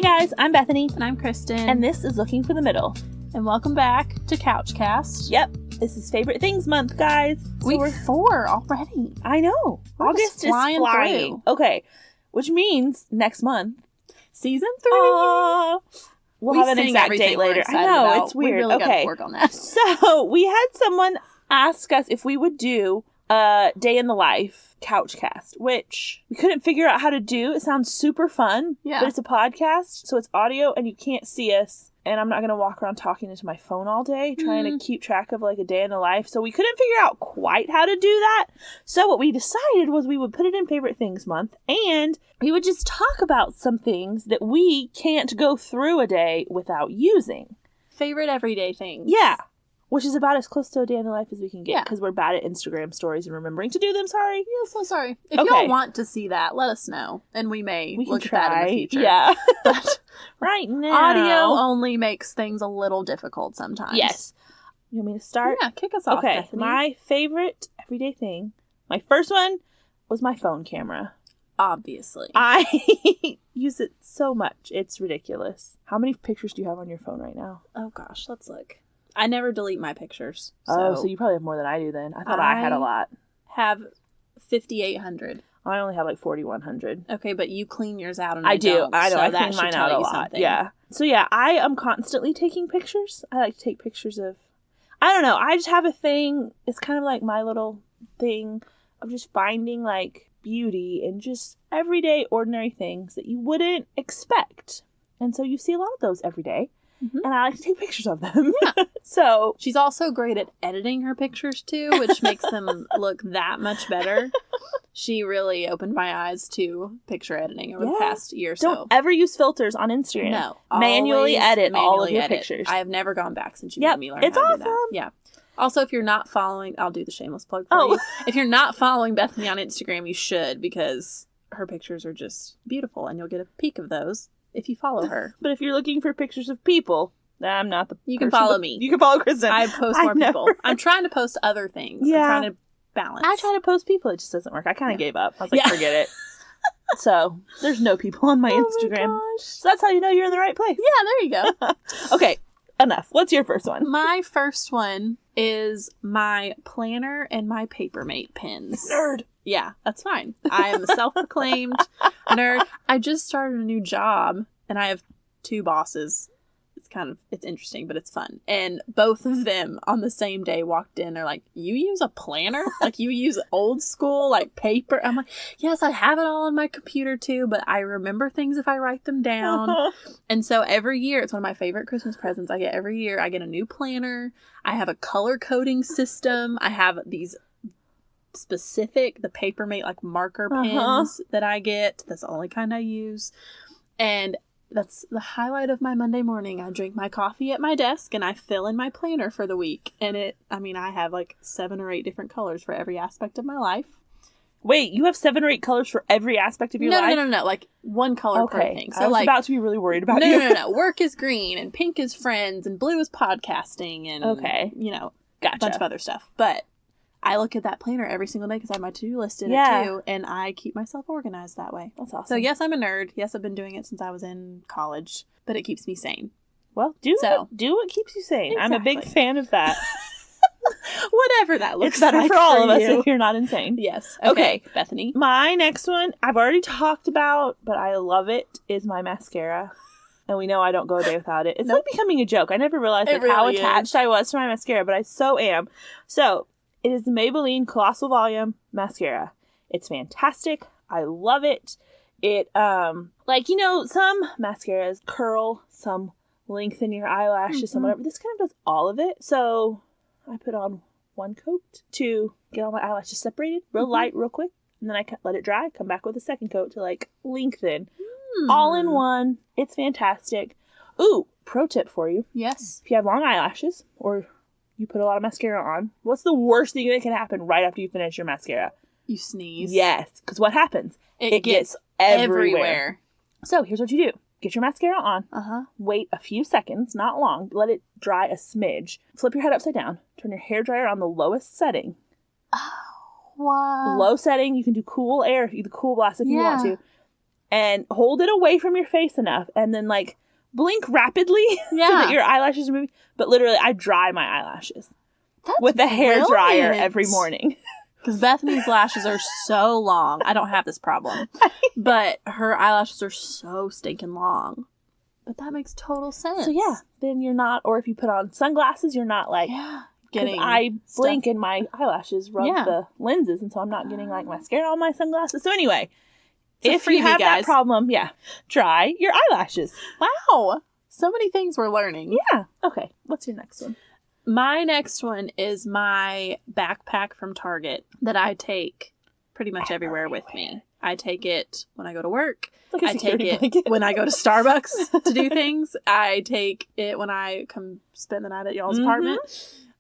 guys, I'm Bethany. And I'm Kristen. And this is Looking for the Middle. And welcome back to Couchcast. Yep, this is Favorite Things Month, guys. So we're 4 already. I know. August is flying. Through. Okay, which means next month. Season 3. We'll have an exact date later. I know, about. It's weird. We really got to work on that. So we had someone ask us if we would do a day in the life Couchcast, which we couldn't figure out how to do. It sounds super fun, but it's a podcast, so it's audio and you can't see us. And I'm not going to walk around talking into my phone all day trying to keep track of like a day in the life. So we couldn't figure out quite how to do that. So what we decided was we would put it in Favorite Things Month and we would just talk about some things that we can't go through a day without using. Favorite everyday things. Yeah. Which is about as close to a day in the life as we can get because we're bad at Instagram stories and remembering to do them. Sorry. Yeah, so sorry. If y'all want to see that, let us know. And we look at that in the future. Yeah. But right now. Audio only makes things a little difficult sometimes. Yes. You want me to start? Yeah, kick us off, Okay. Bethany. My favorite everyday thing, my first one was my phone camera. Obviously. I use it so much. It's ridiculous. How many pictures do you have on your phone right now? Oh, gosh. Let's look. I never delete my pictures. So you probably have more than I do then. I thought I had a lot. Have 5,800. I only have like 4,100. Okay, but you clean yours out and I do. don't, I know. so I that clean mine should out tell a you lot. something. Yeah. So yeah, I am constantly taking pictures. I like to take pictures of, I don't know. I just have a thing. It's kind of like my little thing of just finding like beauty in just everyday ordinary things that you wouldn't expect. And so you see a lot of those every day. Mm-hmm. And I like to take pictures of them. Yeah. So she's also great at editing her pictures too, which makes them look that much better. She really opened my eyes to picture editing over the past year or so. Don't ever use filters on Instagram. No. Manually edit all of your pictures. I have never gone back since you made me learn how to do that. Yeah. Also, if you're not following, I'll do the shameless plug for you. If you're not following Bethany on Instagram, you should, because her pictures are just beautiful and you'll get a peek of those if you follow her. But if you're looking for pictures of people, I'm not the You can follow me. You can follow Kristen. I post more people. I'm trying to post other things. Yeah. I'm trying to balance. I try to post people. It just doesn't work. I kind of gave up. I was like, forget it. So there's no people on my Instagram. My gosh. So that's how you know you're in the right place. Yeah, there you go. Okay, enough. What's your first one? My first one is my planner and my Papermate pens. Nerd. Yeah, that's fine. I am a self-proclaimed nerd. I just started a new job and I have 2 bosses. It's interesting, but it's fun. And both of them on the same day walked in. They're like, you use a planner? Like you use old school, like paper? I'm like, yes, I have it all on my computer too, but I remember things if I write them down. And so every year, it's one of my favorite Christmas presents I get every year. I get a new planner. I have a color coding system. I have these specific, the Papermate like marker pens that I get. That's the only kind I use. And that's the highlight of my Monday morning. I drink my coffee at my desk and I fill in my planner for the week. And I have like 7 or 8 different colors for every aspect of my life. Wait, you have 7 or 8 colors for every aspect of your life? No. Like one color per thing. So I was about to be really worried about you. No. Work is green and pink is friends and blue is podcasting and, a bunch of other stuff. But I look at that planner every single day because I have my to-do list in it too, and I keep myself organized that way. That's awesome. So yes, I'm a nerd. Yes, I've been doing it since I was in college, but it keeps me sane. Well, do what keeps you sane. Exactly. I'm a big fan of that. Whatever that looks like. It's better like for all of us if you're not insane. Yes. Okay, Bethany. My next one, I've already talked about, but I love it, is my mascara. And we know I don't go a day without it. It's like becoming a joke. I never realized how attached I was to my mascara, but I so am. So it is the Maybelline Colossal Volume Mascara. It's fantastic. I love it. It, some mascaras curl, some lengthen your eyelashes, some whatever. This kind of does all of it. So I put on 1 coat to get all my eyelashes separated, real light, real quick. And then I let it dry, come back with a 2nd coat to lengthen. All in one. It's fantastic. Ooh, pro tip for you. Yes. If you have long eyelashes or you put a lot of mascara on, what's the worst thing that can happen right after you finish your mascara? You sneeze. Yes, because what happens? It gets everywhere. So here's what you do. Get your mascara on. Wait a few seconds, not long. Let it dry a smidge. Flip your head upside down. Turn your hairdryer on the lowest setting. Oh, wow. Low setting. You can do cool air, the cool blast if you want to. and hold it away from your face enough, and then like blink rapidly so that your eyelashes are moving. But literally, I dry my eyelashes with a hair dryer every morning. Because Bethany's lashes are so long. I don't have this problem. But her eyelashes are so stinking long. But that makes total sense. So yeah, then you're not, or if you put on sunglasses, you're not like, getting I blink and my eyelashes rub the lenses, and so I'm not getting like mascara on my sunglasses. So anyway, if you have that problem, dry your eyelashes. Wow. So many things we're learning. Yeah. Okay. What's your next one? My next one is my backpack from Target that I take pretty much everywhere with me. I take it when I go to work. I take it when I go to Starbucks to do things. I take it when I come spend the night at y'all's apartment.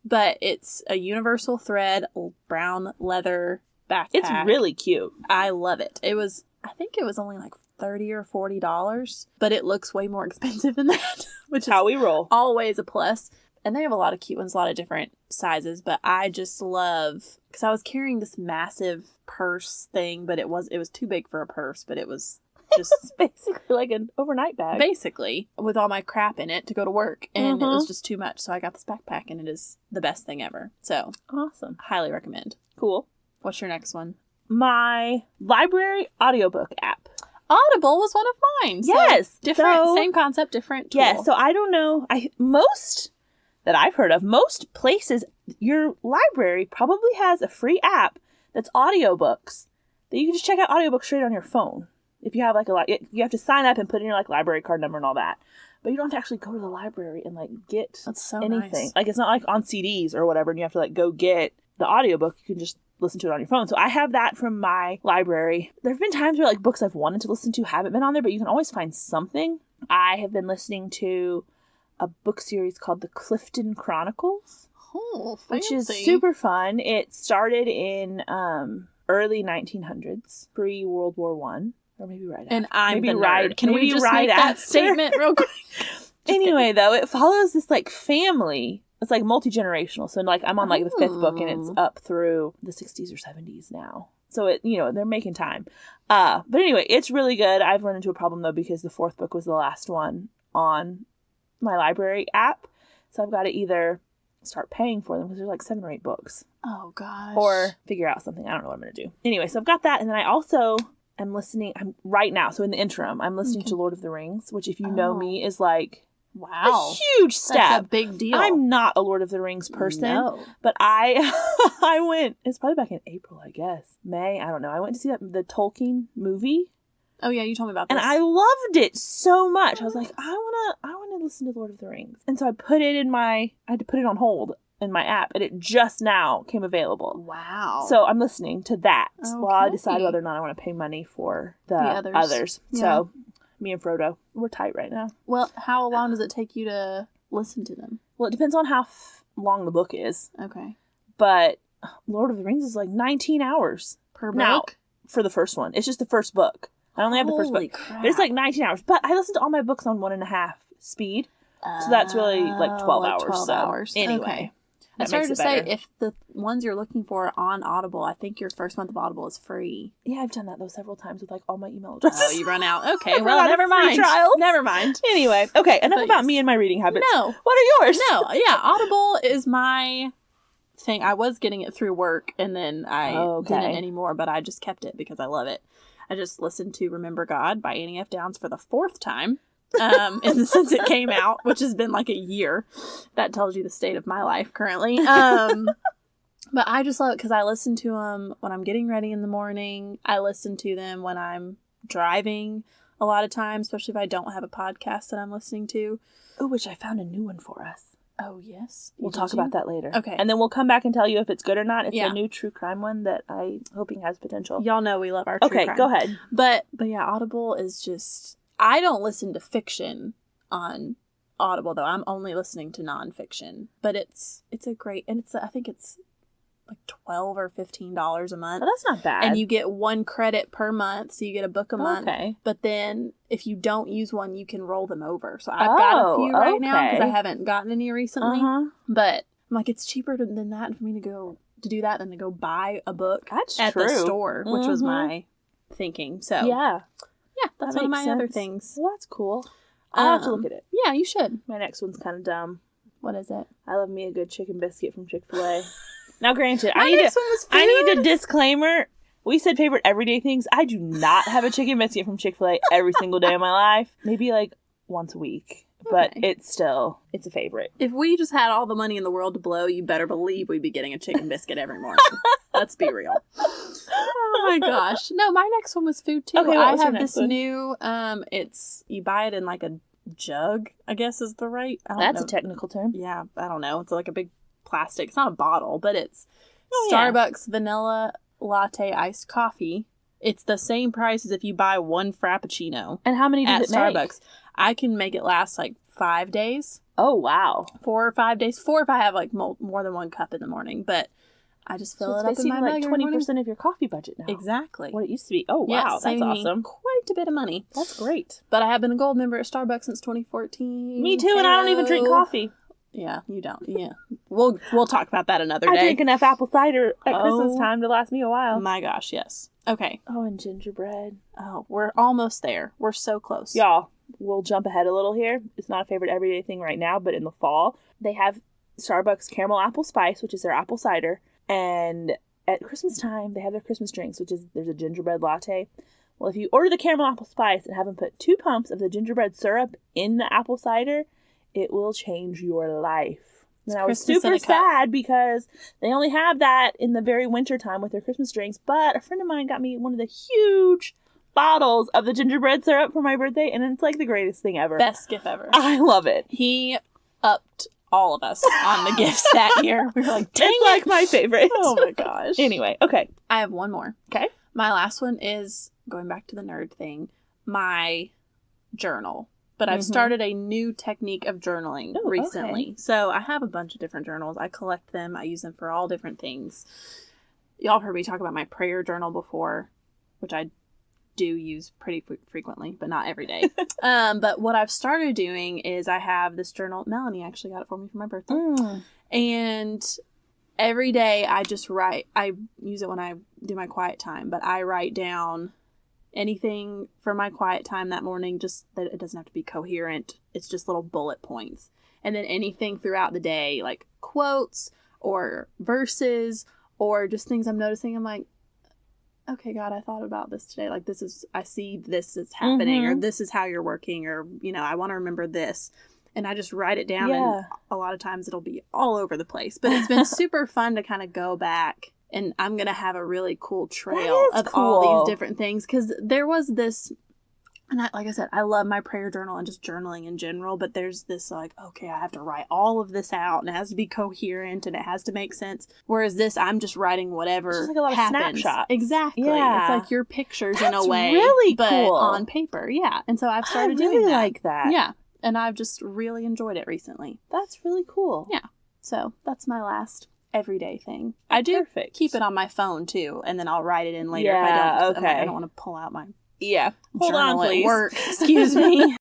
But it's a universal thread, brown leather backpack. It's really cute. I love it. I think it was only like $30 or $40, but it looks way more expensive than that, which is how we roll. Always a plus. And they have a lot of cute ones, a lot of different sizes, but I just love, because I was carrying this massive purse thing, but it was too big for a purse, but it was just basically like an overnight bag. Basically, with all my crap in it to go to work, and it was just too much. So I got this backpack, and it is the best thing ever. So awesome. Highly recommend. Cool. What's your next one? My library audiobook app. Audible was one of mine. Yes. So, same concept, different tool. Yeah, so I don't know. Most that I've heard of, most places, your library probably has a free app that's audiobooks that you can just check out audiobooks straight on your phone. If you have like you have to sign up and put in your like library card number and all that. But you don't have to actually go to the library and like get anything. Nice. Like it's not like on CDs or whatever and you have to like go get the audiobook. You can just listen to it on your phone. So I have that from my library. There have been times where like books I've wanted to listen to haven't been on there, but you can always find something. I have been listening to a book series called The Clifton Chronicles. Oh, fancy. Which is super fun. It started in early 1900s, pre-World War I. Or maybe right after. And I'm the nerd. Can we just make that statement real quick? Anyway, though, it follows this like family. It's like multi-generational. So like I'm on like the 5th book and it's up through the 60s or 70s now. So it, they're making time. But anyway, it's really good. I've run into a problem though because the 4th book was the last one on my library app. So I've got to either start paying for them because there's like 7 or 8 books. Oh gosh. Or figure out something. I don't know what I'm going to do. Anyway, so I've got that. And then I also am listening. I'm right now. So in the interim, I'm listening to Lord of the Rings, which if you know me is like a huge step. That's a big deal. I'm not a Lord of the Rings person, but I went, it's probably back in April, I guess. May, I don't know. I went to see the Tolkien movie. Oh yeah, you told me about this. And I loved it so much. I was like, I want to listen to Lord of the Rings. And so I had to put it on hold in my app, and it just now came available. Wow. So I'm listening to that while I decide whether or not I want to pay money for the others. Yeah. So me and Frodo, we're tight right now. Well, how long does it take you to listen to them? Well, it depends on how long the book is. Okay. But Lord of the Rings is like 19 hours. Per book? Now, for the first one. It's just the first book. I only have the first book. Crap. But it's like 19 hours. But I listen to all my books on 1.5 speed. So that's really like 12 hours. 12 hours. Anyway. Okay. I started to say, if the ones you're looking for on Audible, I think your first month of Audible is free. Yeah, I've done that though several times with like all my email addresses. Oh, you run out. Okay, well, never mind. Never mind. Anyway, okay, enough about me and my reading habits. No. What are yours? No, yeah, Audible is my thing. I was getting it through work, and then I didn't anymore, but I just kept it because I love it. I just listened to Remember God by Annie F. Downs for the 4th time. Since it came out, which has been like a year. That tells you the state of my life currently. But I just love it because I listen to them when I'm getting ready in the morning. I listen to them when I'm driving a lot of times, especially if I don't have a podcast that I'm listening to. Oh, which I found a new one for us. Oh, yes. We'll talk about that later. Okay. And then we'll come back and tell you if it's good or not. It's a new true crime one that I'm hoping has potential. Y'all know we love our true crime. Okay, go ahead. But yeah, Audible is just... I don't listen to fiction on Audible, though. I'm only listening to nonfiction. But it's a great... And I think it's like $12 or $15 a month. Oh, that's not bad. And you get 1 credit per month, so you get a book a month. Okay. But then if you don't use one, you can roll them over. So I've got a few right now because I haven't gotten any recently. But I'm like, it's cheaper than that for me to do that than to go buy a book That's at true. The store, which was my thinking. So yeah. Yeah, that's one of my other things. Well, that's cool. I'll have to look at it. Yeah, you should. My next one's kind of dumb. What is it? I love me a good chicken biscuit from Chick-fil-A. Now, granted, I need a disclaimer. We said favorite everyday things. I do not have a chicken biscuit from Chick-fil-A every single day of my life. Maybe like once a week. But it's a favorite. If we just had all the money in the world to blow, you better believe we'd be getting a chicken biscuit every morning. Let's be real. Oh my gosh. No, my next one was food too. Okay, I have this new, you buy it in like a jug, I guess is the right. That's a technical term. Yeah, I don't know. It's like a big plastic. It's not a bottle, but it's Starbucks vanilla latte iced coffee. It's the same price as if you buy one Frappuccino. And how many does it Starbucks. make? I can make it last like 5 days. Oh, wow. 4 or 5 days. 4 if I have like more than one cup in the morning. But I just fill it up in my mug. It's like 20% of your coffee budget now. Exactly. What it used to be. Oh, wow. That's awesome. Quite a bit of money. That's great. But I have been a gold member at Starbucks since 2014. Me too, and I don't even drink coffee. Yeah, you don't. Yeah. We'll talk about that another day. I drink enough apple cider at Christmas time to last me a while. My gosh, yes. Okay. Oh, and gingerbread. Oh, we're almost there. We're so close. Y'all, we'll jump ahead a little here. It's not a favorite everyday thing right now, but in the fall, they have Starbucks caramel apple spice, which is their apple cider. And at Christmas time, they have their Christmas drinks, which is there's a gingerbread latte. Well, if you order the caramel apple spice and have them put 2 pumps of the gingerbread syrup in the apple cider, it will change your life. And I was super sad because they only have that in the very winter time with their Christmas drinks. But a friend of mine got me one of the huge bottles of the gingerbread syrup for my birthday, and it's like the greatest thing ever. Best gift ever. I love it. He upped all of us on the gifts that year. We were like, dang it's like my favorite. Oh my gosh. Anyway, okay. I have one more. Okay. My last one is, going back to the nerd thing, my journal. But I've started a new technique of journaling recently. Okay. So I have a bunch of different journals. I collect them. I use them for all different things. Y'all have heard me talk about my prayer journal before, which I do use pretty frequently, but not every day. But what I've started doing is I have this journal. Melanie actually got it for me for my birthday. And every day I just write. I use it when I do my quiet time, but I write down anything for my quiet time that morning, just that it doesn't have to be coherent. It's just little bullet points. And then anything throughout the day, like quotes or verses or just things I'm noticing. I'm like, okay, God, I thought about this today. Like, I see this is happening, or this is how you're working, or, I want to remember this. And I just write it down, and a lot of times it'll be all over the place. But it's been super fun to kind of go back. And I'm going to have a really cool trail of all these different things. Because there was this, and like I said, I love my prayer journal and just journaling in general. But there's this like, okay, I have to write all of this out. And it has to be coherent and it has to make sense. Whereas this, I'm just writing whatever happens. It's just like a lot of snapshots. Exactly. Yeah. It's like your pictures in a way. Really but cool. on paper. Yeah. And so I've started doing that. I really like that. Yeah. And I've just really enjoyed it recently. That's really cool. Yeah. So that's my last everyday thing. I do keep it on my phone too, and then I'll write it in later if I don't. Okay. I don't want to pull out my hold on, please. At work. Excuse me.